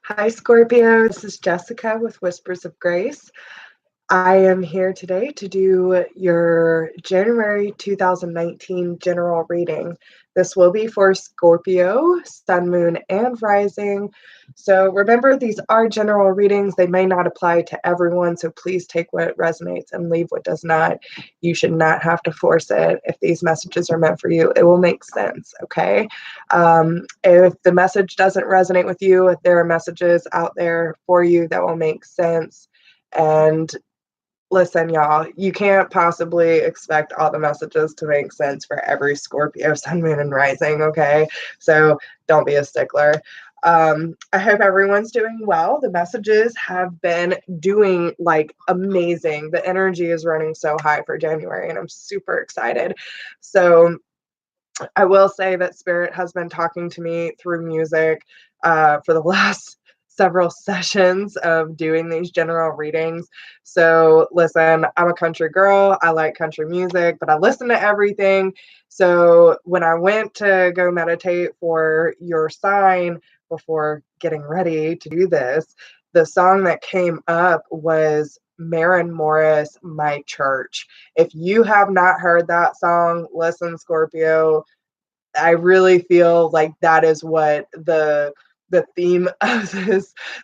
Hi, Scorpio. This is Jessica with Whispers of Grace. I am here today to do your January 2019 general reading. This will be for Scorpio, Sun, Moon, and Rising. So remember, these are general readings. They may not apply to everyone, so please take what resonates and leave what does not. You should not have to force it. If these messages are meant for you, it will make sense, okay? If the message doesn't resonate with you, there are messages out there for you that will make sense. And listen, y'all, you can't possibly expect all the messages to make sense for every Scorpio, Sun, Moon, and Rising, okay? So don't be a stickler. I hope everyone's doing well. The messages have been doing like amazing. The energy is running so high for January, and I'm super excited. So I will say that Spirit has been talking to me through music for the last several sessions of doing these general readings. So listen, I'm a country girl. I like country music, but I listen to everything. So when I went to go meditate for your sign before getting ready to do this, the song that came up was Maren Morris, My Church. If you have not heard that song, listen, Scorpio, I really feel like that is what the theme of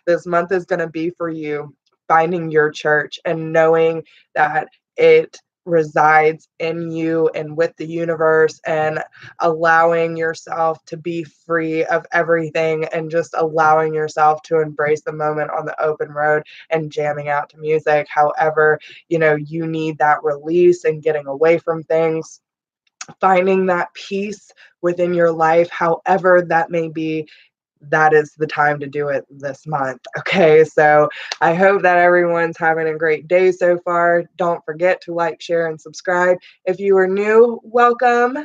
this month is going to be for you, finding your church and knowing that it resides in you and with the universe, and allowing yourself to be free of everything and just allowing yourself to embrace the moment on the open road and jamming out to music. However, you need that release and getting away from things, finding that peace within your life, however that may be. That is the time to do it this month. Okay, so I hope that everyone's having a great day so far. Don't forget to like, share, and subscribe. If you are new, welcome.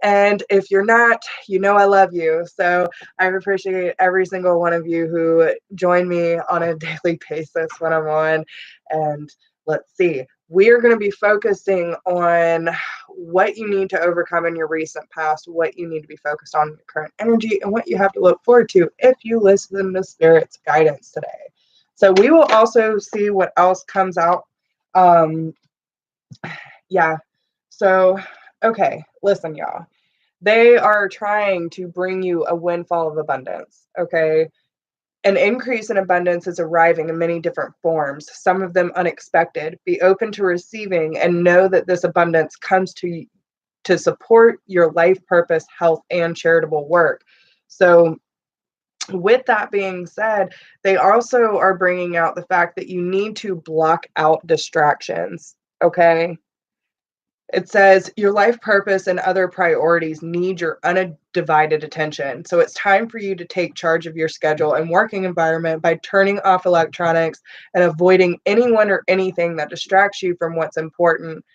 And if you're not, I love you. So I appreciate every single one of you who join me on a daily basis when I'm on. And let's see. We are going to be focusing on what you need to overcome in your recent past, what you need to be focused on in your current energy, and what you have to look forward to if you listen to Spirit's guidance today. So we will also see what else comes out. Yeah. So, okay, listen, y'all. They are trying to bring you a windfall of abundance, okay? An increase in abundance is arriving in many different forms, some of them unexpected. Be open to receiving and know that this abundance comes to support your life purpose, health, and charitable work. So with that being said, they also are bringing out the fact that you need to block out distractions, okay? It says your life purpose and other priorities need your undivided attention. So it's time for you to take charge of your schedule and working environment by turning off electronics and avoiding anyone or anything that distracts you from what's important.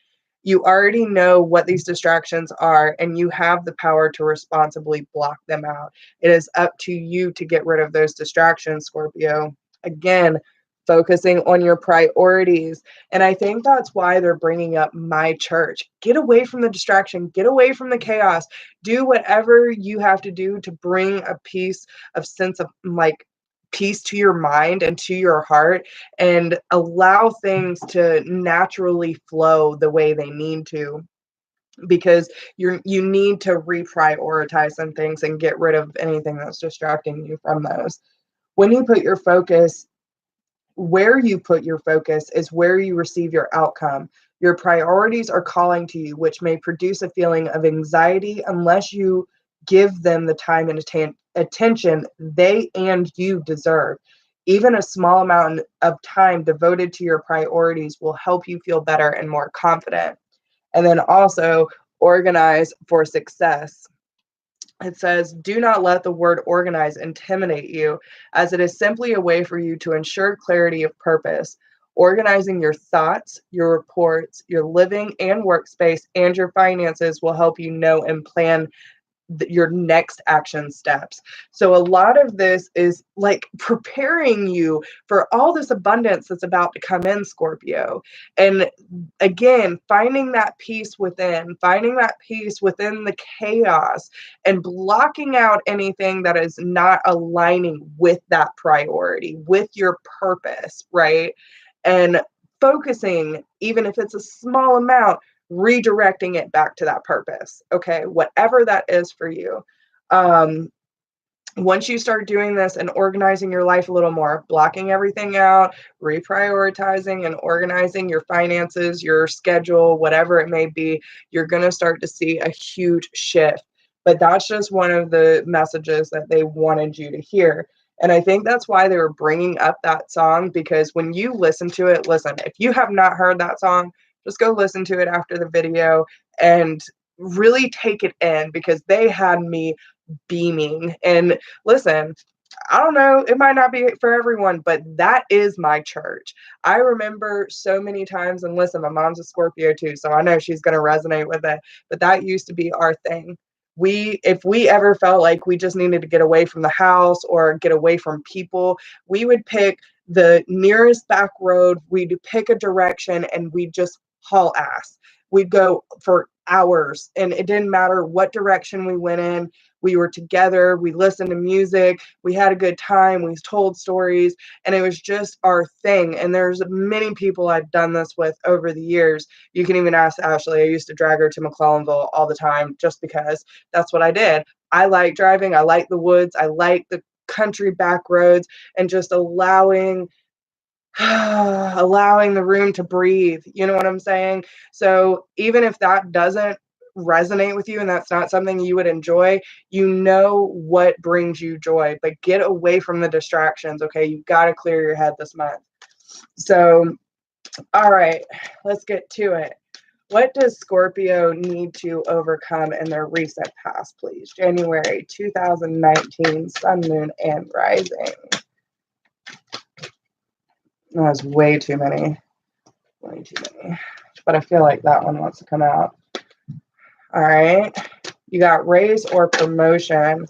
You already know what these distractions are, and you have the power to responsibly block them out. It is up to you to get rid of those distractions, Scorpio. Again, focusing on your priorities. And I think that's why they're bringing up My Church. Get away from the distraction, get away from the chaos. Do whatever you have to do to bring a sense of like peace to your mind and to your heart, and allow things to naturally flow the way they need to, because you need to reprioritize some things and get rid of anything that's distracting you from those. When you put your focus Where you put your focus is where you receive your outcome. Your priorities are calling to you, which may produce a feeling of anxiety unless you give them the time and attention they and you deserve. Even a small amount of time devoted to your priorities will help you feel better and more confident. And then also organize for success. It says, do not let the word organize intimidate you, as it is simply a way for you to ensure clarity of purpose. Organizing your thoughts, your reports, your living and workspace, and your finances will help you know and plan your next action steps. So a lot of this is like preparing you for all this abundance that's about to come in, Scorpio. And again, finding that peace within, finding that peace within the chaos, and blocking out anything that is not aligning with that priority, with your purpose, right? And focusing, even if it's a small amount, redirecting it back to that purpose, okay? Whatever that is for you. Once you start doing this and organizing your life a little more, blocking everything out, reprioritizing and organizing your finances, your schedule, whatever it may be, you're going to start to see a huge shift. But that's just one of the messages that they wanted you to hear. And I think that's why they were bringing up that song, because when you listen to it, listen, if you have not heard that song, just go listen to it after the video and really take it in, because they had me beaming. And listen, I don't know, it might not be for everyone, but that is my church. I remember so many times, and listen, my mom's a Scorpio too, so I know she's going to resonate with it, but that used to be our thing. If we ever felt like we just needed to get away from the house or get away from people, we would pick the nearest back road, we'd pick a direction, and we'd just haul ass. We'd go for hours, and it didn't matter what direction we went in. We were together, we listened to music, we had a good time, we told stories, and it was just our thing. And there's many people I've done this with over the years. You can even ask Ashley. I used to drag her to McClellanville all the time just because that's what I did. I like driving, I like the woods, I like the country back roads, and just allowing the room to breathe. You know what I'm saying? So even if that doesn't resonate with you and that's not something you would enjoy, you know what brings you joy. But get away from the distractions, okay? You've got to clear your head this month. So, all right, let's get to it. What does Scorpio need to overcome in their recent past, please? January 2019, Sun, Moon, and Rising. That's way too many. Way too many. But I feel like that one wants to come out. All right. You got raise or promotion.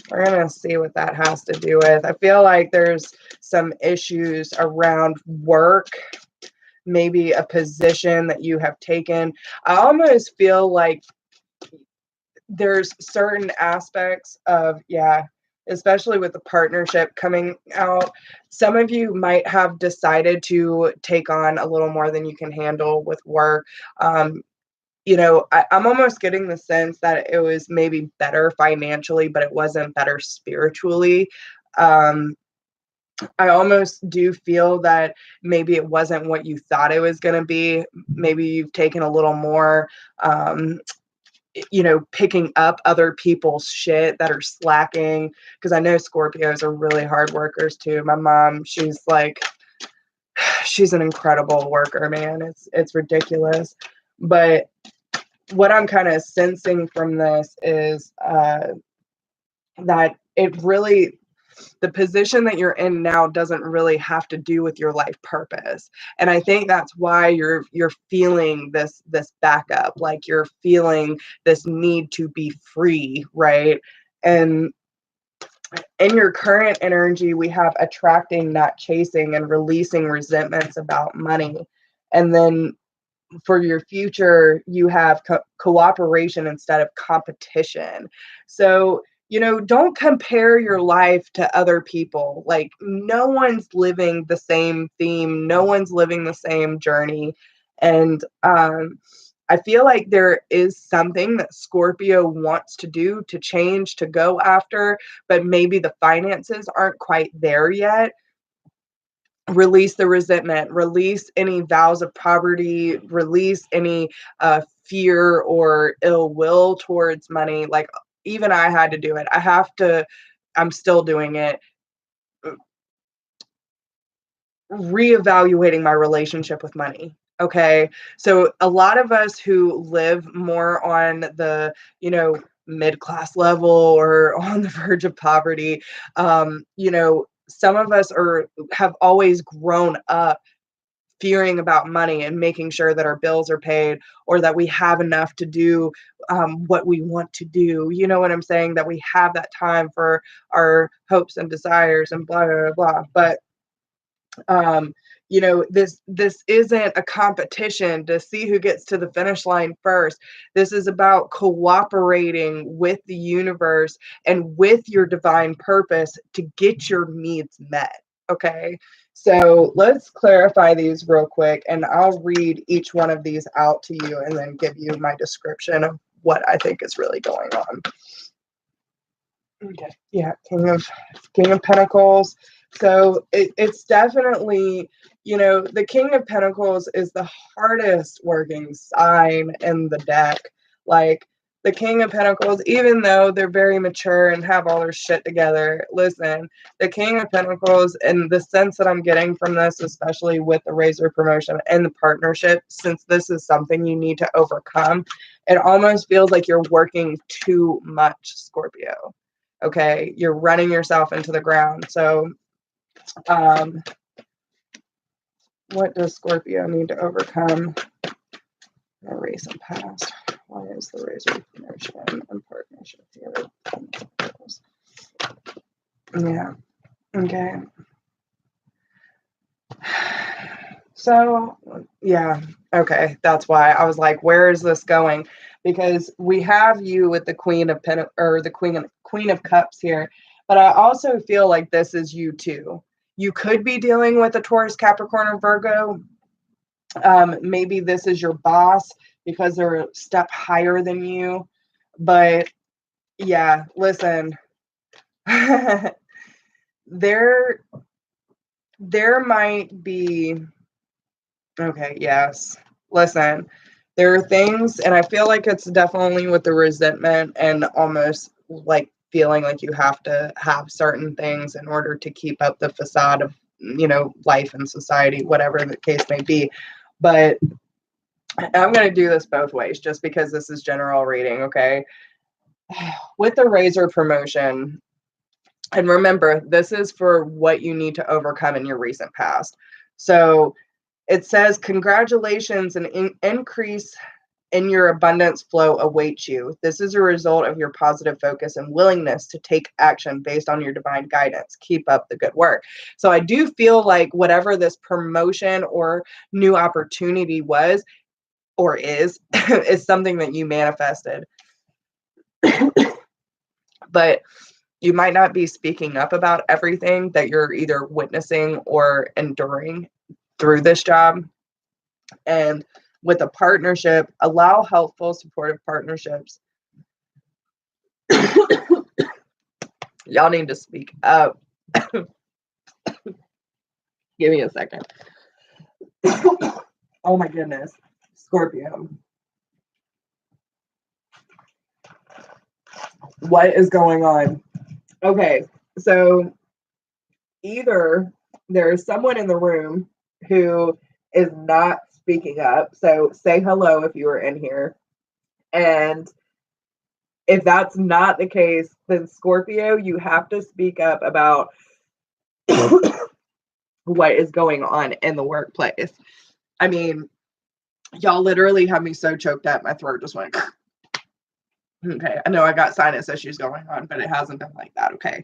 We're going to see what that has to do with. I feel like there's some issues around work, maybe a position that you have taken. I almost feel like there's certain aspects of, especially with the partnership coming out, some of you might have decided to take on a little more than you can handle with work. I'm almost getting the sense that it was maybe better financially, but it wasn't better spiritually. I almost do feel that maybe it wasn't what you thought it was going to be. Maybe you've taken a little more, picking up other people's shit that are slacking. Because I know Scorpios are really hard workers too. My mom, she's an incredible worker, man. It's ridiculous. But what I'm kind of sensing from this is that the position that you're in now doesn't really have to do with your life purpose. And I think that's why you're feeling this backup, like you're feeling this need to be free, right? And in your current energy, we have attracting, not chasing, and releasing resentments about money. And then for your future, you have cooperation instead of competition. So, don't compare your life to other people. Like, no one's living the same theme. No one's living the same journey. And I feel like there is something that Scorpio wants to do, to change, to go after, but maybe the finances aren't quite there yet. Release the resentment, release any vows of poverty, release any fear or ill will towards money. Like, even I had to do it. I'm still doing it. Reevaluating my relationship with money. Okay. So a lot of us who live more on the, mid-class level or on the verge of poverty, some of us have always grown up fearing about money and making sure that our bills are paid, or that we have enough to do what we want to do. You know what I'm saying? That we have that time for our hopes and desires and blah, blah, blah. But you know, this isn't a competition to see who gets to the finish line first. This is about cooperating with the universe and with your divine purpose to get your needs met. Okay, so let's clarify these real quick, and I'll read each one of these out to you and then give you my description of what I think is really going on. Okay, yeah, King of Pentacles. So it's definitely, you know, the King of Pentacles is the hardest working sign in the deck. Like, the King of Pentacles, even though they're very mature and have all their shit together, listen, the King of Pentacles, in the sense that I'm getting from this, especially with the Razor promotion and the partnership, since this is something you need to overcome, it almost feels like you're working too much, Scorpio. Okay, you're running yourself into the ground. So what does Scorpio need to overcome? Recent past. Why is the Razor promotion and partnership here? Yeah. Okay. So yeah. Okay. That's why I was like, where is this going? Because we have you with the Queen of or the Queen of Cups here, but I also feel like this is you too. You could be dealing with a Taurus, Capricorn, or Virgo. Maybe this is your boss because they're a step higher than you. But yeah, listen, there might be, okay, yes. Listen, there are things, and I feel like it's definitely with the resentment and almost like feeling like you have to have certain things in order to keep up the facade of, you know, life and society, whatever the case may be. But I'm going to do this both ways just because this is general reading, okay? With the Razor promotion, and remember, this is for what you need to overcome in your recent past. So it says, congratulations, an increase in your abundance flow awaits you. This is a result of your positive focus and willingness to take action based on your divine guidance. Keep up the good work. So I do feel like whatever this promotion or new opportunity was or is something that you manifested. But you might not be speaking up about everything that you're either witnessing or enduring through this job. And with a partnership, allow helpful, supportive partnerships. Y'all need to speak up. Give me a second. Oh my goodness. Scorpio. What is going on? Okay, so either there is someone in the room who is not speaking up. So say hello if you are in here. And if that's not the case, then Scorpio, you have to speak up about what is going on in the workplace. I mean, y'all literally have me so choked up, my throat just went. Okay, I know I got sinus issues going on, but it hasn't been like that, okay?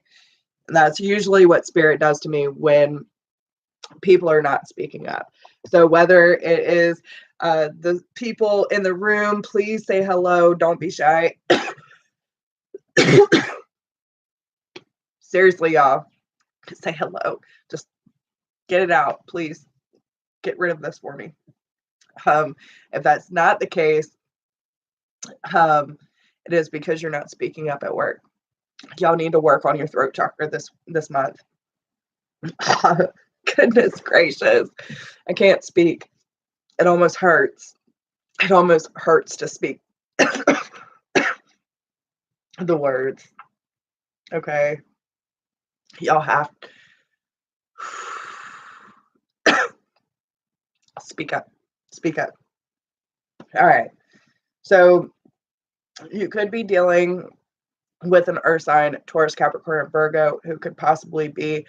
And that's usually what spirit does to me when people are not speaking up. So whether it is the people in the room, please say hello. Don't be shy. Seriously, y'all, say hello. Just get it out, please. Get rid of this for me. If that's not the case, it is because you're not speaking up at work. Y'all need to work on your throat chakra this month. Goodness gracious. I can't speak. It almost hurts. It almost hurts to speak the words. Okay. Y'all have speak up. Speak up. All right. So you could be dealing with an earth sign, Taurus, Capricorn, or Virgo, who could possibly be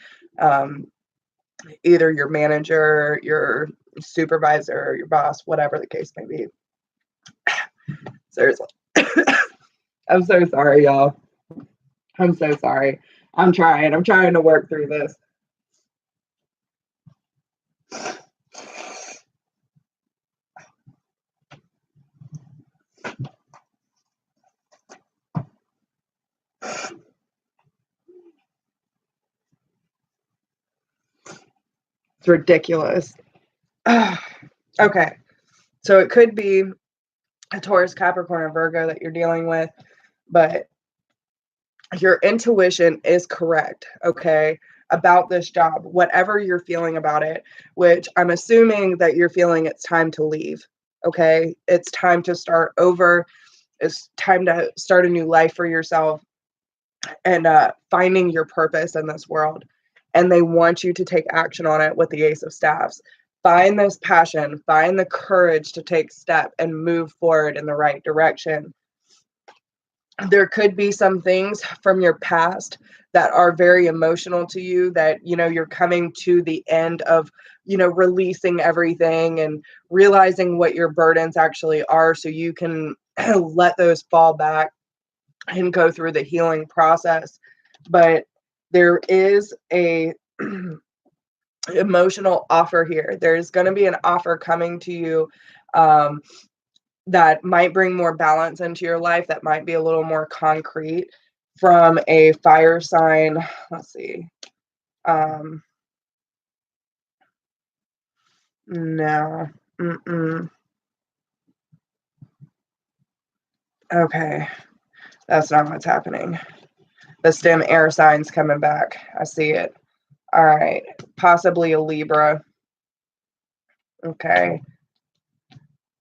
either your manager, your supervisor, your boss, whatever the case may be. Seriously. I'm so sorry, y'all. I'm so sorry. I'm trying to work through this. It's ridiculous. Okay. So it could be a Taurus, Capricorn, or Virgo that you're dealing with, but your intuition is correct, okay, about this job, whatever you're feeling about it, which I'm assuming that you're feeling it's time to leave, okay? It's time to start over. It's time to start a new life for yourself and finding your purpose in this world. And they want you to take action on it with the Ace of Staffs. Find this passion, find the courage to take step and move forward in the right direction. There could be some things from your past that are very emotional to you that, you know, you're coming to the end of, you know, releasing everything and realizing what your burdens actually are so you can let those fall back and go through the healing process. But there is a emotional offer here. There's going to be an offer coming to you that might bring more balance into your life, that might be a little more concrete, from a fire sign. Let's see. No. Okay. That's not what's happening. The stem air sign's coming back. I see it. All right. Possibly a Libra. Okay.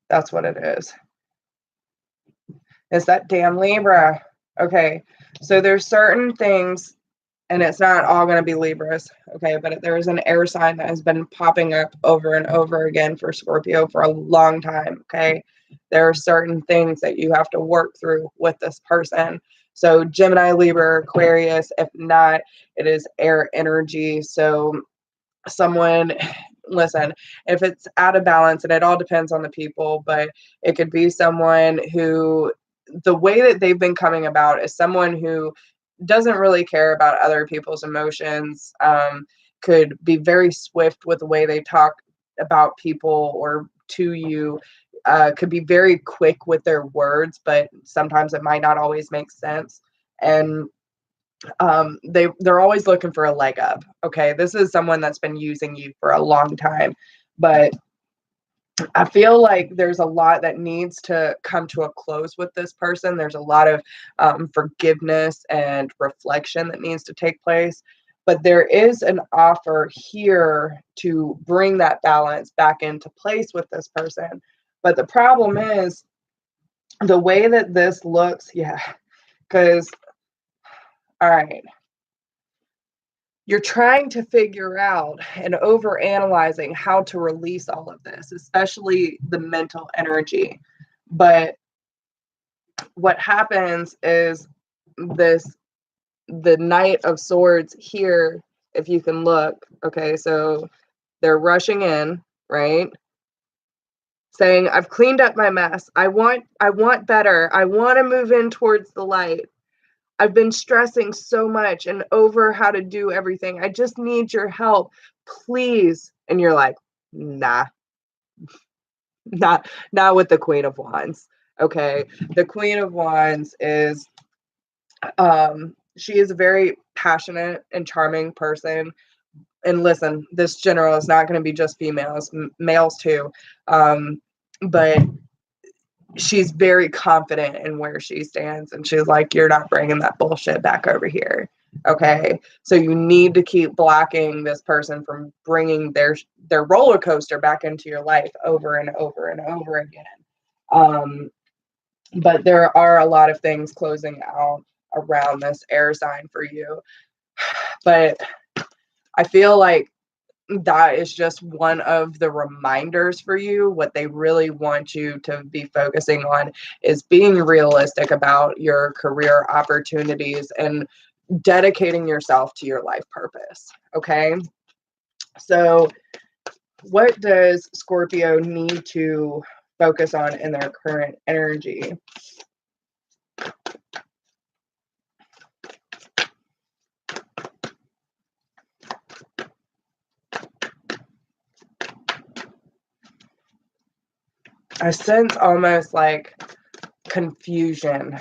That's what it is. It's that damn Libra. Okay. So there's certain things, and it's not all going to be Libras, okay, but there is an air sign that has been popping up over and over again for Scorpio for a long time, okay? There are certain things that you have to work through with this person. So Gemini, Libra, Aquarius, if not, it is air energy. So someone, listen, if it's out of balance, and it all depends on the people, but it could be someone who, the way that they've been coming about is someone who doesn't really care about other people's emotions, could be very swift with the way they talk about people or to you, could be very quick with their words, but sometimes it might not always make sense. And they're always looking for a leg up. Okay, this is someone that's been using you for a long time, but I feel like there's a lot that needs to come to a close with this person. There's a lot of forgiveness and reflection that needs to take place. But there is an offer here to bring that balance back into place with this person. But the problem is the way that this looks, yeah, because, all right, you're trying to figure out and over analyzing how to release all of this, especially the mental energy. But what happens is this, the Knight of Swords here, if you can look, okay, so they're rushing in, right? Saying, I've cleaned up my mess. I want better. I want to move in towards the light. I've been stressing so much and over how to do everything. I just need your help, please. And you're like, nah, not with the Queen of Wands. Okay. The Queen of Wands is, she is a very passionate and charming person. And listen, this general is not going to be just females, males too. But she's very confident in where she stands, and she's like, you're not bringing that bullshit back over here. Okay, so you need to keep blocking this person from bringing their roller coaster back into your life over and over and over again. But there are a lot of things closing out around this air sign for you, but I feel like that is just one of the reminders for you. What they really want you to be focusing on is being realistic about your career opportunities and dedicating yourself to your life purpose. Okay. So what does Scorpio need to focus on in their current energy? I sense almost like confusion,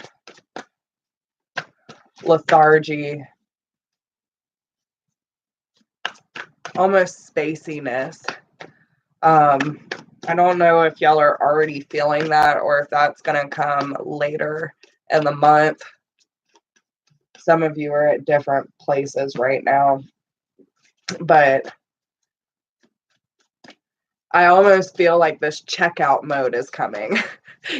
lethargy, almost spaciness. I don't know if y'all are already feeling that or if that's going to come later in the month. Some of you are at different places right now, but I almost feel like this checkout mode is coming.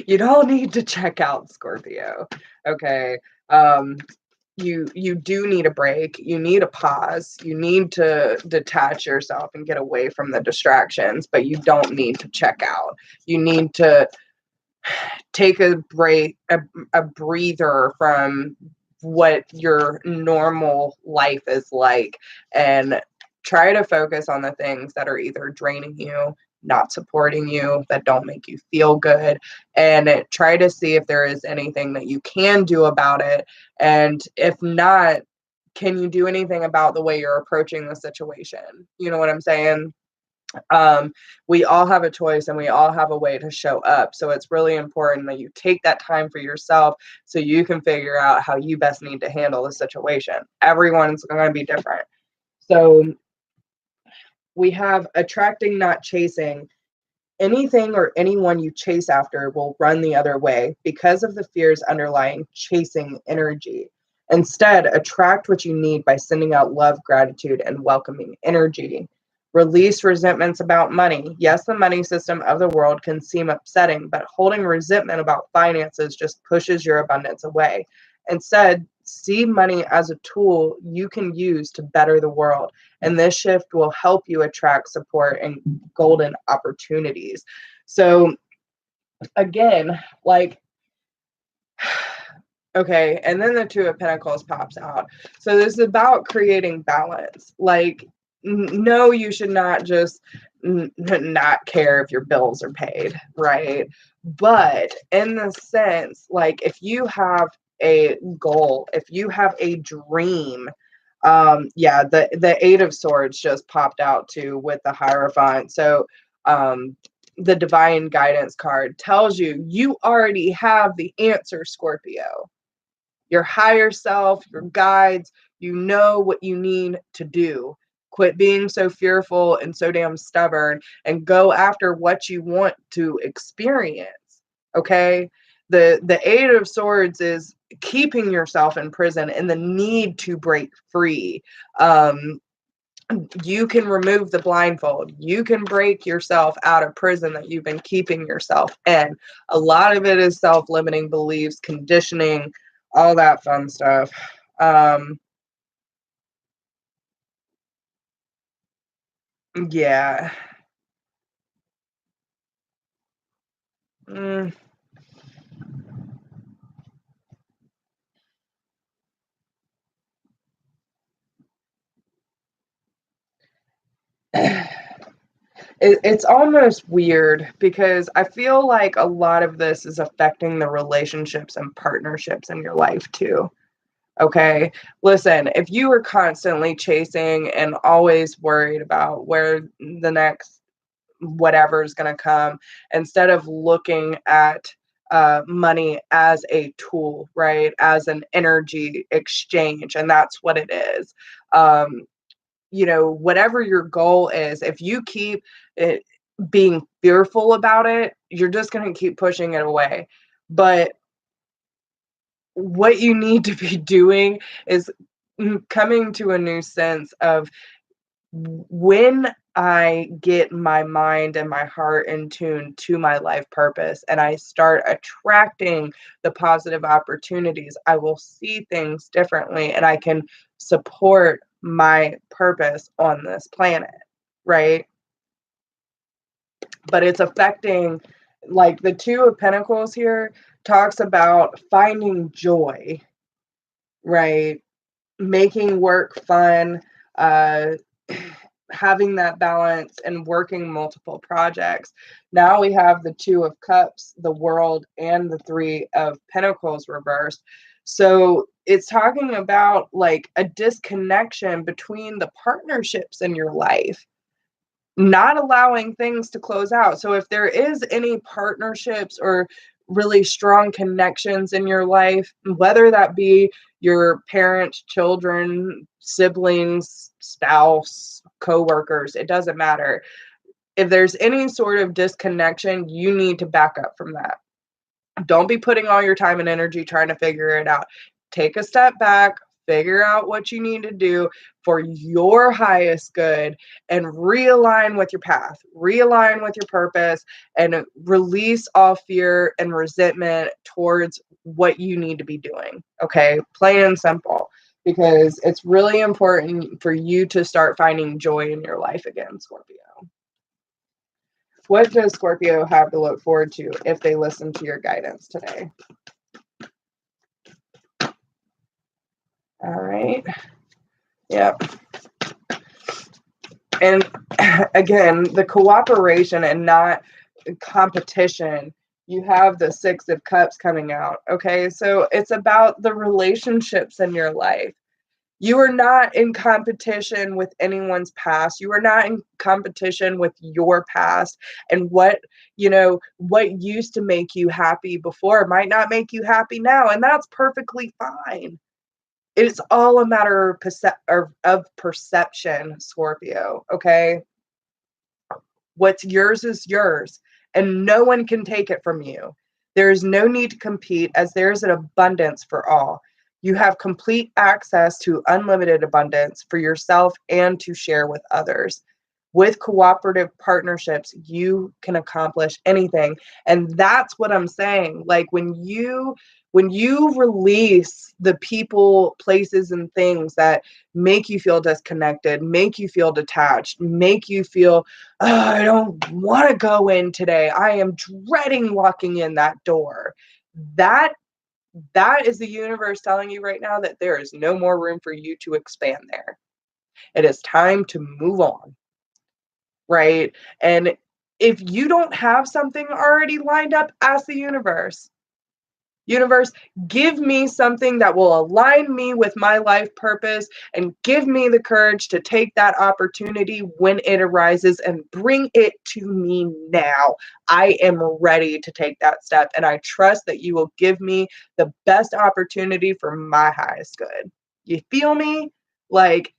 You don't need to check out, Scorpio. Okay. You do need a break. You need a pause. You need to detach yourself and get away from the distractions, but you don't need to check out. You need to take a break, a breather from what your normal life is like, and try to focus on the things that are either draining you, not supporting you, that don't make you feel good, and try to see if there is anything that you can do about it. And if not, can you do anything about the way you're approaching the situation? You know what I'm saying? We all have a choice and we all have a way to show up. So it's really important that you take that time for yourself so you can figure out how you best need to handle the situation. Everyone's going to be different. So we have attracting, not chasing. Anything or anyone you chase after will run the other way because of the fears underlying chasing energy. Instead, attract what you need by sending out love, gratitude, and welcoming energy. Release resentments about money. Yes, the money system of the world can seem upsetting, but holding resentment about finances just pushes your abundance away. Instead, see money as a tool you can use to better the world. And this shift will help you attract support and golden opportunities. So, again, like, okay, and then the Two of Pentacles pops out. So this is about creating balance. Like, no, you should not just not care if your bills are paid, right? But in the sense, like, if you have a goal, if you have a dream, yeah, the Eight of Swords just popped out too with the Hierophant. So the divine guidance card tells you you already have the answer, Scorpio. Your higher self, your guides, you know what you need to do. Quit being so fearful and so damn stubborn and go after what you want to experience. Okay? The Eight of Swords is keeping yourself in prison and the need to break free. You can remove the blindfold. You can break yourself out of prison that you've been keeping yourself in. A lot of it is self-limiting beliefs, conditioning, all that fun stuff. Yeah. Mm. It's almost weird because I feel like a lot of this is affecting the relationships and partnerships in your life too. Okay. Listen, if you are constantly chasing and always worried about where the next whatever is going to come, instead of looking at money as a tool, right? As an energy exchange. And that's what it is. You know, whatever your goal is, if you keep it being fearful about it, you're just going to keep pushing it away. But what you need to be doing is coming to a new sense of when I get my mind and my heart in tune to my life purpose and I start attracting the positive opportunities, I will see things differently and I can support my purpose on this planet, right? But it's affecting, like, the Two of Pentacles here talks about finding joy, right? Making work fun, uh having that balance and working multiple projects. Now we have the Two of Cups, the World, and the Three of Pentacles reversed. So it's talking about like a disconnection between the partnerships in your life, not allowing things to close out. So if there is any partnerships or really strong connections in your life, whether that be your parents, children, siblings, spouse, coworkers, it doesn't matter. If there's any sort of disconnection, you need to back up from that. Don't be putting all your time and energy trying to figure it out. Take a step back, figure out what you need to do for your highest good, and realign with your path, realign with your purpose, and release all fear and resentment towards what you need to be doing. Okay, plain and simple. Because it's really important for you to start finding joy in your life again, Scorpio. What does Scorpio have to look forward to if they listen to your guidance today? All right. Yep. And again, the cooperation and not competition. You have the Six of Cups coming out. Okay. So it's about the relationships in your life. You are not in competition with anyone's past. You are not in competition with your past, and what used to make you happy before might not make you happy now, and that's perfectly fine. It's all a matter of perception, Scorpio, okay? What's yours is yours, and no one can take it from you. There is no need to compete, as there is an abundance for all. You have complete access to unlimited abundance for yourself and to share with others. With cooperative partnerships, you can accomplish anything. And that's what I'm saying. Like when you release the people, places, and things that make you feel disconnected, make you feel detached, make you feel, oh, I don't want to go in today. I am dreading walking in that door. That is the universe telling you right now that there is no more room for you to expand there. It is time to move on, right? And if you don't have something already lined up, ask the universe. Universe, give me something that will align me with my life purpose and give me the courage to take that opportunity when it arises and bring it to me now. I am ready to take that step, and I trust that you will give me the best opportunity for my highest good. You feel me? Like,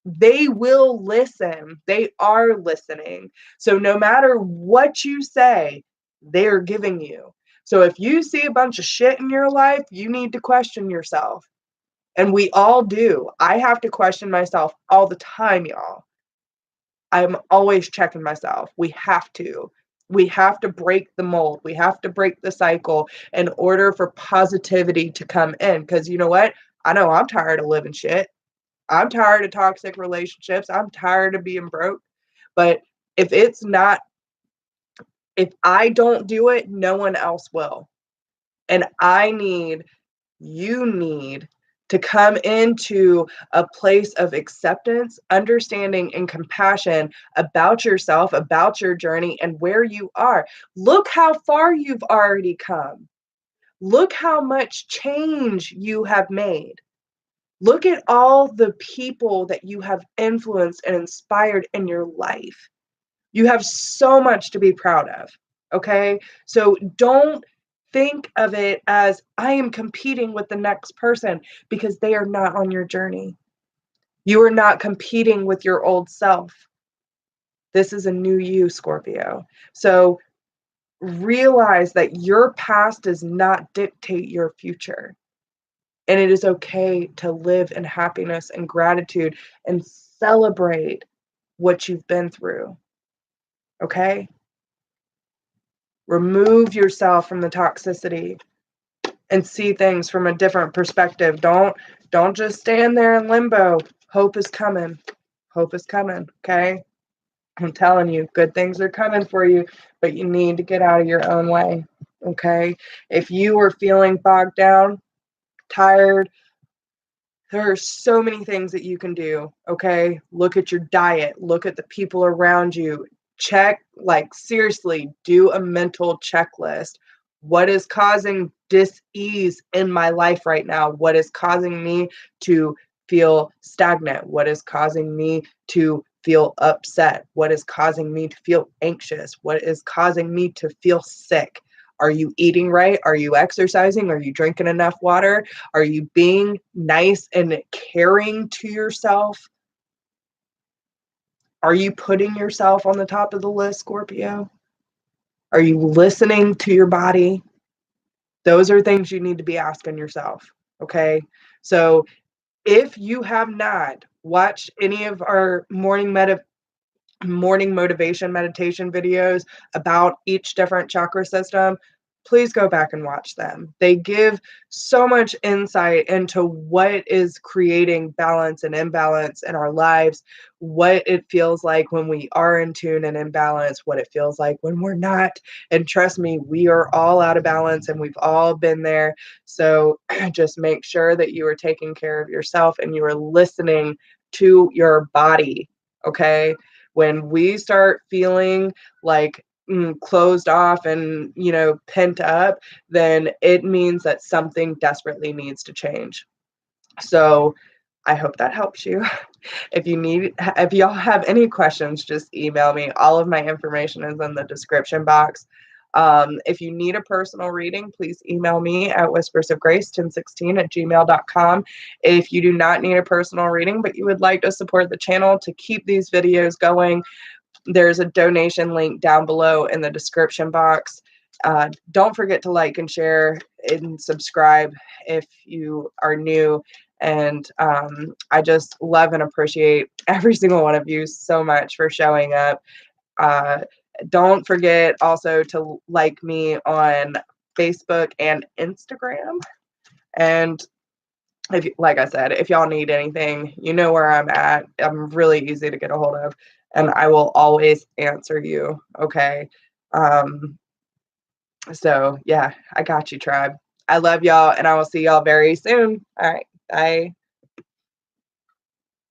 they will listen. They are listening. So no matter what you say, they're giving you. So if you see a bunch of shit in your life, you need to question yourself. And we all do. I have to question myself all the time, y'all. I'm always checking myself. We have to. We have to break the mold. We have to break the cycle in order for positivity to come in. Because you know what? I know I'm tired of living shit. I'm tired of toxic relationships. I'm tired of being broke. But if it's not, if I don't do it, no one else will. And you need to come into a place of acceptance, understanding, and compassion about yourself, about your journey, and where you are. Look how far you've already come. Look how much change you have made. Look at all the people that you have influenced and inspired in your life. You have so much to be proud of. Okay. So don't think of it as I am competing with the next person, because they are not on your journey. You are not competing with your old self. This is a new you, Scorpio. So realize that your past does not dictate your future. And it is okay to live in happiness and gratitude and celebrate what you've been through. Okay? Remove yourself from the toxicity and see things from a different perspective. Don't just stand there in limbo. Hope is coming. Hope is coming, okay? I'm telling you, good things are coming for you, but you need to get out of your own way, okay? If you are feeling bogged down, tired, There are so many things that you can do, okay? Look at your diet, look at the people around you. Check, like seriously, do a mental checklist. What is causing dis-ease in my life right now? What is causing me to feel stagnant? What is causing me to feel upset? What is causing me to feel anxious? What is causing me to feel sick? Are you eating right? Are you exercising? Are you drinking enough water? Are you being nice and caring to yourself? Are you putting yourself on the top of the list, Scorpio? Are you listening to your body? Those are things you need to be asking yourself, okay? So if you have not watched any of our morning motivation meditation videos about each different chakra system, please go back and watch them. They give so much insight into what is creating balance and imbalance in our lives, what it feels like when we are in tune and in balance, what it feels like when we're not. And trust me, we are all out of balance and we've all been there. So just make sure that you are taking care of yourself and you are listening to your body, okay? When we start feeling like closed off and, pent up, then it means that something desperately needs to change. So I hope that helps you. If y'all have any questions, just email me. All of my information is in the description box. If you need a personal reading, please email me at whispersofgrace1016@gmail.com. If you do not need a personal reading, but you would like to support the channel to keep these videos going, there's a donation link down below in the description box. Don't forget to like and share and subscribe if you are new. And I just love and appreciate every single one of you so much for showing up. Uh, don't forget also to like me on Facebook and Instagram. And like I said, if y'all need anything, you know where I'm at. I'm really easy to get a hold of, and I will always answer you. Okay. So yeah, I got you, tribe. I love y'all, and I will see y'all very soon. All right. Bye.